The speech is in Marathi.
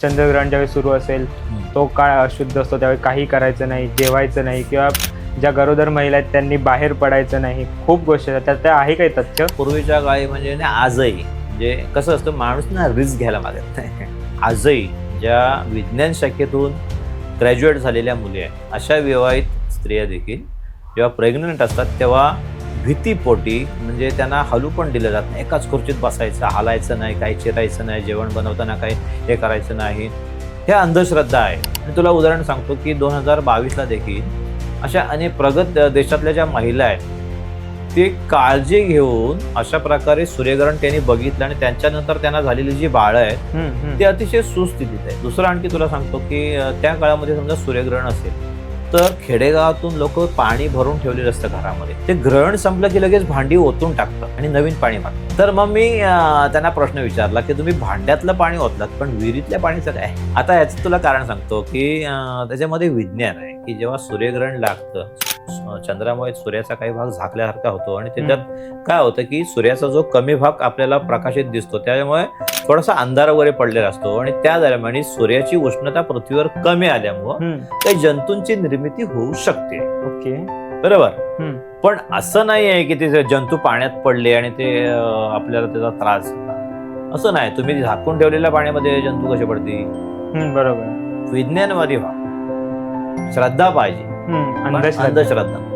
चंद्रग्रहण ज्यावेळी सुरू असेल तो काळ अशुद्ध असतो, त्यावेळी काही करायचं नाही, जेवायचं नाही, किंवा ज्या गरोदर महिला आहेत त्यांनी बाहेर पडायचं नाही. खूप गोष्टी आहेत त्यात, आहे काही तथ्य? पूर्वीच्या काळी म्हणजे आजही म्हणजे कसं असतं, माणूस रिस्क घ्यायला मागत नाही. आजही ज्या विज्ञान शाखेतून ग्रॅज्युएट झालेल्या मुली आहेत, अशा विवाहित स्त्रिया देखील जेव्हा प्रेग्नंट असतात तेव्हा भीतीपोटी म्हणजे त्यांना हलू पण दिलं जात नाही. एकाच खुर्चीत बसायचं, हालायचं नाही, काही चिरायचं नाही, जेवण बनवताना काही हे करायचं नाही. हे अंधश्रद्धा आहे. आणि तुला उदाहरण सांगतो की 2022ला देखील अशा अनेक प्रगत देशातल्या ज्या महिला आहेत ते काळजी घेऊन अशा प्रकारे सूर्यग्रहण त्यांनी बघितलं आणि त्यांच्यानंतर त्यांना झालेली जी बाळं आहेत ते अतिशय सुस्थितीत आहे. दुसरं आणखी तुला सांगतो की त्या काळामध्ये समजा सूर्यग्रहण असेल तर खेडेगावातून लोक पाणी भरून ठेवलेलं असतं घरामध्ये. ते ग्रहण संपलं की लगेच भांडी ओतून टाकतात आणि नवीन पाणी मागतात. तर मग मी त्यांना प्रश्न विचारला की तुम्ही भांड्यातलं पाणी ओतलात पण विहिरीतल्या पाणीचं काय? आता याचं तुला कारण सांगतो की त्याच्यामध्ये विज्ञान आहे की जेव्हा सूर्यग्रहण लागतं चंद्रामुळे सूर्याचा काही भाग झाकल्यासारखा होतो आणि त्याच्यात काय होतं की सूर्याचा जो कमी भाग आपल्याला प्रकाशित दिसतो त्यामुळे थोडासा अंधार वगैरे पडलेला असतो आणि त्या दरम्यान सूर्याची उष्णता पृथ्वीवर कमी आल्यामुळं काही जंतूंची निर्मिती होऊ शकते. ओके, बरोबर. पण असं नाही आहे की ते जंतू पाण्यात पडले आणि ते आपल्याला त्याचा त्रास झाला, असं नाही. तुम्ही झाकून ठेवलेल्या पाण्यामध्ये जंतू कसे पडतील? बरोबर. विज्ञानवादी व्हा, श्रद्धा पाहिजे, अंधश्रद्धा